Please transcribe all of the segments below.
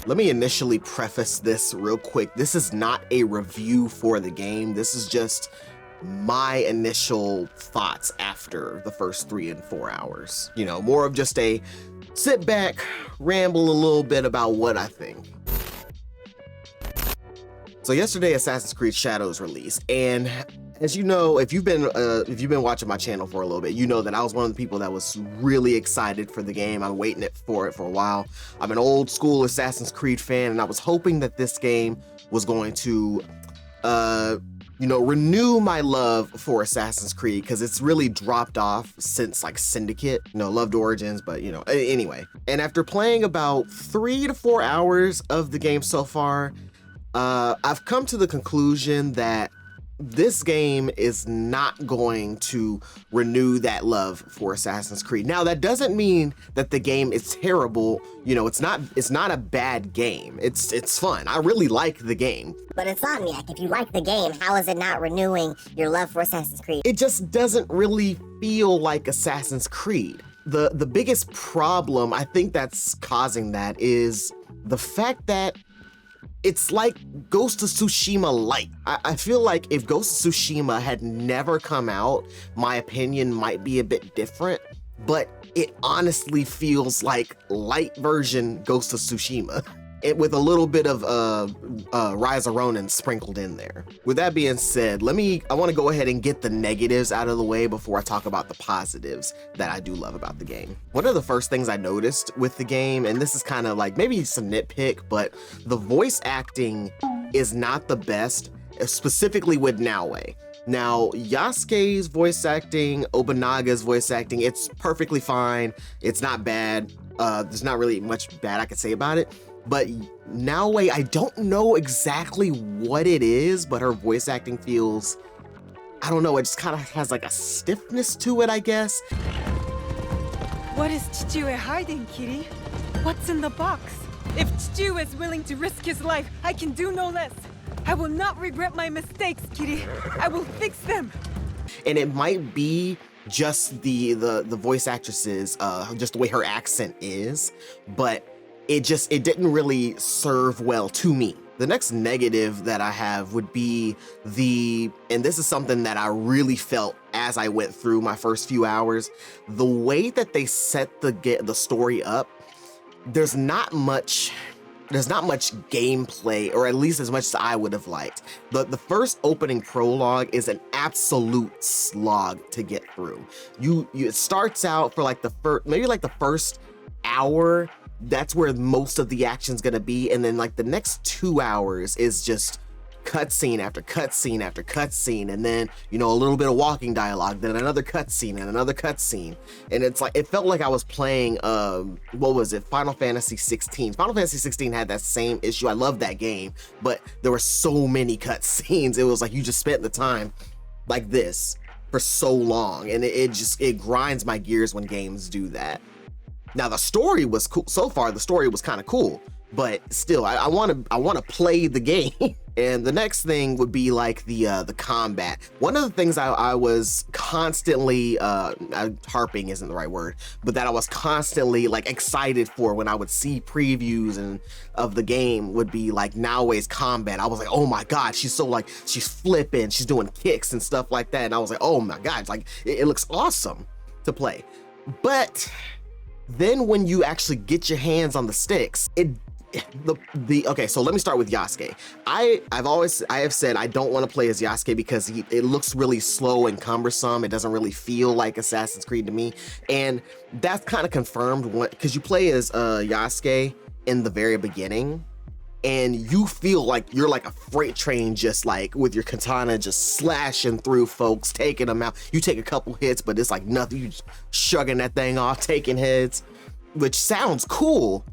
Let me initially preface this real quick. This is not a review for the game. This is just my initial thoughts after the first 3 and 4 hours. You know, more of just a sit back, ramble a little bit about what I think. So yesterday, Assassin's Creed Shadows released, and as you know, if you've been watching my channel for a little bit, you know that I was one of the people that was really excited for the game. I'm waiting for it for a while. I'm an old school Assassin's Creed fan, and I was hoping that this game was going to, you know, renew my love for Assassin's Creed, because it's really dropped off since like Syndicate. You know, loved Origins, but you know, anyway. And after playing about 3 to 4 hours of the game so far, I've come to the conclusion that this game is not going to renew that love for Assassin's Creed. Now, that doesn't mean that the game is terrible. You know, it's not a bad game. It's fun. I really like the game. But Insomniac, if you like the game, how is it not renewing your love for Assassin's Creed? It just doesn't really feel like Assassin's Creed. The biggest problem I think that's causing that is the fact that it's like Ghost of Tsushima light. I feel like if Ghost of Tsushima had never come out, my opinion might be a bit different, but it honestly feels like light version Ghost of Tsushima. With a little bit of Rise of Ronin sprinkled in there. With that being said, I want to go ahead and get the negatives out of the way before I talk about the positives that I do love about the game. One of the first things I noticed with the game, and this is kind of like maybe it's a nitpick, but the voice acting is not the best, specifically with Naoe. Now, Yasuke's voice acting, Obunaga's voice acting, it's perfectly fine. It's not bad. There's not really much bad I could say about it. But Naoe, I don't know exactly what it is, but her voice acting feels, I don't know, it just kind of has like a stiffness to it, I guess. What is Chichue hiding, Kitty? What's in the box? If Chichue is willing to risk his life, I can do no less. I will not regret my mistakes, Kitty. I will fix them. And it might be just the voice actresses, just the way her accent is, but it didn't really serve well to me. The next negative that I have would be and this is something that I really felt as I went through my first few hours, the way that they set the story up. There's not much gameplay, or at least as much as I would have liked. The first opening prologue is an absolute slog to get through. It starts out for like the first hour. That's where most of the action's gonna be, and then like the next 2 hours is just cutscene after cutscene after cutscene, and then, you know, a little bit of walking dialogue, then another cutscene and another cutscene, and it's like, it felt like I was playing what was it, Final Fantasy 16. Final Fantasy 16 had that same issue. I love that game, but there were so many cutscenes. It was like you just spent the time like this for so long, and it grinds my gears when games do that. Now, the story was cool. So far, the story was kind of cool, but still, I want to play the game. And the next thing would be like the combat. One of the things I was constantly harping isn't the right word, but that I was constantly like excited for when I would see previews of the game would be like Naoe's combat. I was like, oh my god, she's flipping, she's doing kicks and stuff like that, and I was like, oh my god, like it looks awesome to play. But then when you actually get your hands on the sticks, okay, so let me start with Yasuke. I have said I don't want to play as Yasuke because it looks really slow and cumbersome. It doesn't really feel like Assassin's Creed to me, and that's kind of confirmed because you play as Yasuke in the very beginning, and you feel like you're like a freight train, just like with your katana just slashing through folks, taking them out. You take a couple hits, but it's like nothing. You just shrugging that thing off, taking heads, which sounds cool,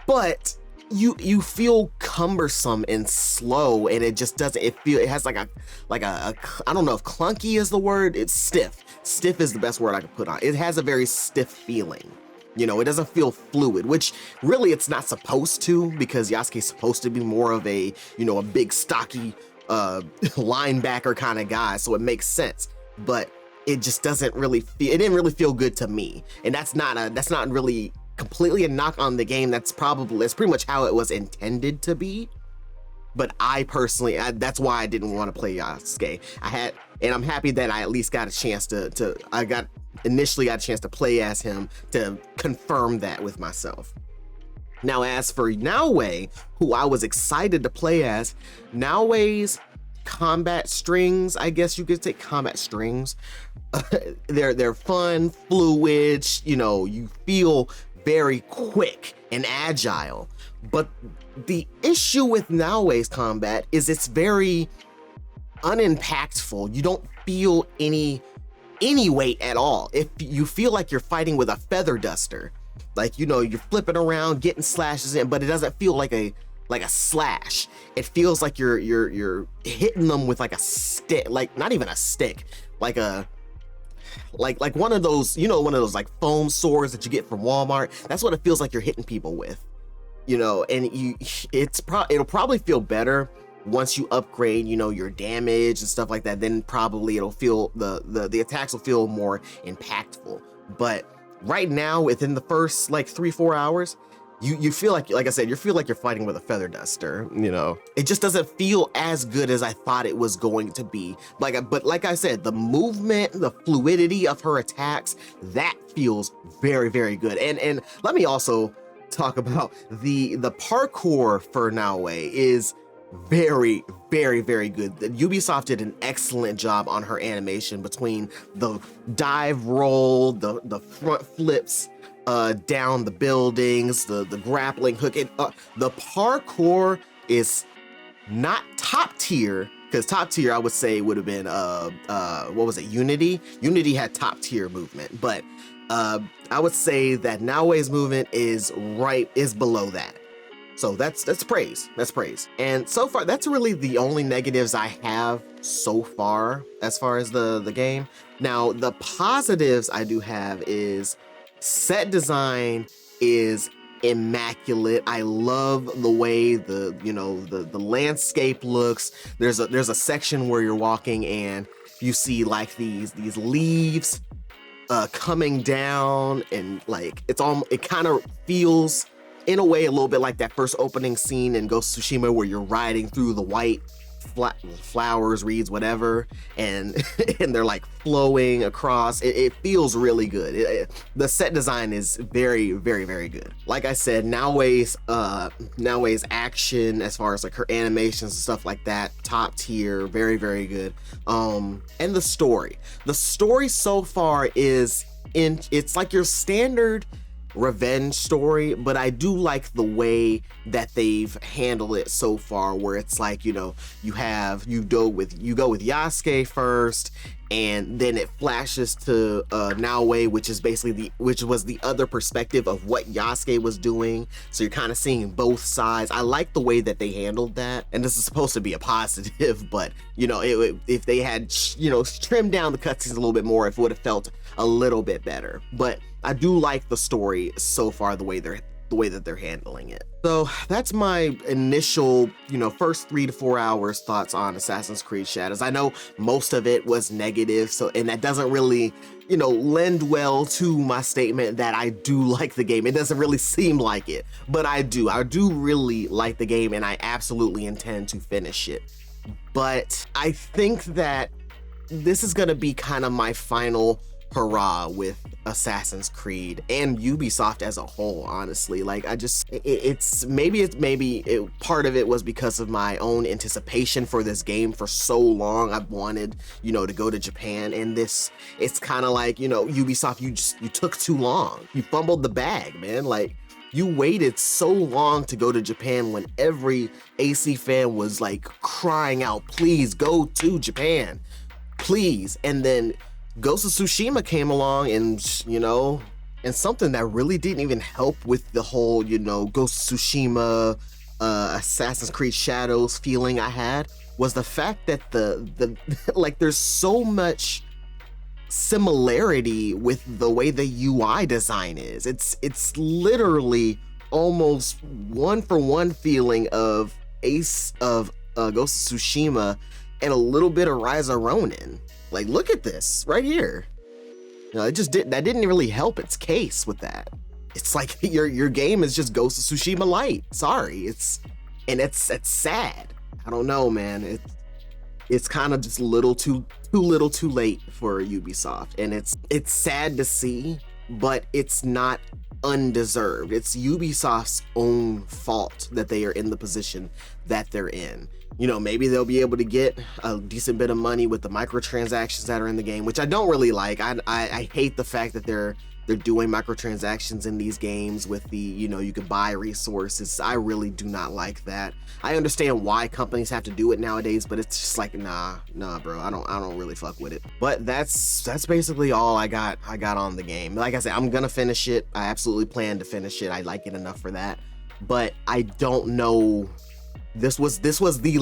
but you feel cumbersome and slow, and it just doesn't. It has like a I don't know if clunky is the word. It's stiff. Stiff is the best word I could put on. It has a very stiff feeling. You know, it doesn't feel fluid, which really it's not supposed to, because Yasuke's supposed to be more of a, you know, a big stocky linebacker kind of guy, so it makes sense. But it just doesn't really feel, it didn't really feel good to me. And that's not really completely a knock on the game. That's pretty much how it was intended to be. But I personally, that's why I didn't want to play Yasuke. And I'm happy that I at least got a chance initially got a chance to play as him to confirm that with myself. Now, as for Naoe, who I was excited to play as, Naoe's combat strings, I guess you could say combat strings, they're fun, fluid, you know, you feel very quick and agile. But the issue with Naoe's combat is it's very unimpactful. You don't feel any weight at all. If you feel like you're fighting with a feather duster, like, you know, you're flipping around, getting slashes in, but it doesn't feel like a slash. It feels like you're hitting them with like a stick, like not even a stick, like one of those, you know, one of those like foam swords that you get from Walmart. That's what it feels like you're hitting people with, you know. And it'll probably feel better once you upgrade, you know, your damage and stuff like that. Then probably it'll feel the attacks will feel more impactful. But right now, within the first like 3-4 hours, you feel like I said, you feel like you're fighting with a feather duster, you know. It just doesn't feel as good as I thought it was going to be. But like I said, the movement, the fluidity of her attacks, that feels very, very good. And let me also talk about the parkour for Naoe is very, very, very good. Ubisoft did an excellent job on her animation between the dive roll, the front flips, down the buildings, the grappling hook. The parkour is not top tier, because top tier I would say would have been what was it, Unity? Unity had top tier movement, but I would say that Naoe's movement is below that. So that's praise. That's praise. And so far, that's really the only negatives I have so far as the game. Now, the positives I do have is set design is immaculate. I love the way the landscape looks. There's a section where you're walking and you see like these leaves coming down, and like it kind of feels in a way a little bit like that first opening scene in Ghost of Tsushima where you're riding through the white flowers, reeds, whatever, and and they're like flowing across. It feels really good. The set design is very, very, very good. Like I said, Naoe's action, as far as like her animations and stuff like that, top tier, very, very good. And the story so far it's like your standard revenge story, but I do like the way that they've handled it so far, where it's like, you know, you go with Yasuke first, and then it flashes to Naoe, which was the other perspective of what Yasuke was doing. So you're kind of seeing both sides. I like the way that they handled that, and this is supposed to be a positive, but you know, if they had, you know, trimmed down the cutscenes a little bit more, it would have felt a little bit better. But I do like the story so far, the way that they're handling it. So that's my initial, you know, first 3 to 4 hours thoughts on Assassin's Creed Shadows. I know most of it was negative, and that doesn't really, you know, lend well to my statement that I do like the game. It doesn't really seem like it, but I do really like the game, and I absolutely intend to finish it. But I think that this is gonna be kind of my final hurrah with Assassin's Creed and Ubisoft as a whole, honestly. Like, I just, part of it was because of my own anticipation for this game for so long. I've wanted, you know, to go to Japan, and it's kind of like, you know, Ubisoft, you took too long. You fumbled the bag, man. Like, you waited so long to go to Japan when every AC fan was like crying out, please go to Japan, please. And then Ghost of Tsushima came along, and, you know, and something that really didn't even help with the whole, you know, Ghost of Tsushima, Assassin's Creed Shadows feeling I had, was the fact that the like, there's so much similarity with the way the UI design is. It's literally almost one for one feeling of Ghost of Tsushima and a little bit of Rise of Ronin. Like, look at this right here. You know, that didn't really help its case with that. it's like your game is just Ghost of Tsushima Light. Sorry, it's sad. I don't know, man. It's kind of just little too little too late for Ubisoft, and it's sad to see, but it's not undeserved. It's Ubisoft's own fault that they are in the position that they're in. You know, maybe they'll be able to get a decent bit of money with the microtransactions that are in the game, which I don't really like. I hate the fact that they're doing microtransactions in these games with the, you know, you can buy resources. I really do not like that. I understand why companies have to do it nowadays, but it's just like, nah, bro. I don't really fuck with it. But that's basically all I got on the game. Like I said, I'm gonna finish it. I absolutely plan to finish it. I like it enough for that. But I don't know. This was the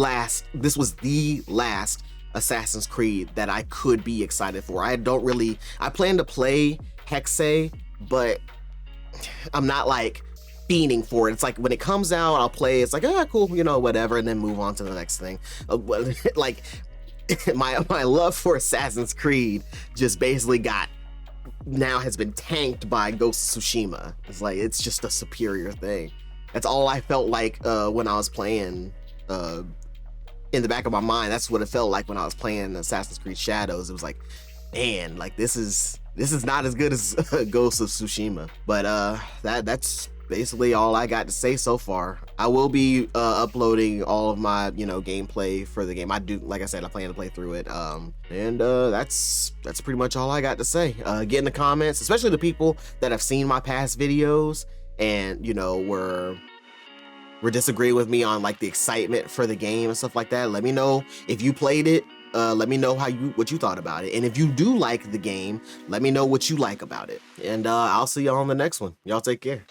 last Assassin's Creed that I could be excited for. I plan to play Hexe, but I'm not like fiending for it. It's like when it comes out, I'll play. It's like, ah, cool, you know, whatever, and then move on to the next thing. Like my love for Assassin's Creed just basically has been tanked by Ghost of Tsushima. It's like it's just a superior thing. That's all I felt like when I was playing. In the back of my mind, that's what it felt like when I was playing Assassin's Creed Shadows. It was like, man, like this is not as good as Ghost of Tsushima. But that's basically all I got to say so far. I will be uploading all of my, you know, gameplay for the game. Like I said, I plan to play through it. And that's pretty much all I got to say. Get in the comments, especially the people that have seen my past videos and, you know, were disagreeing with me on like the excitement for the game and stuff like that. Let me know if you played it. Let me know what you thought about it. And if you do like the game, let me know what you like about it. And I'll see y'all on the next one. Y'all take care.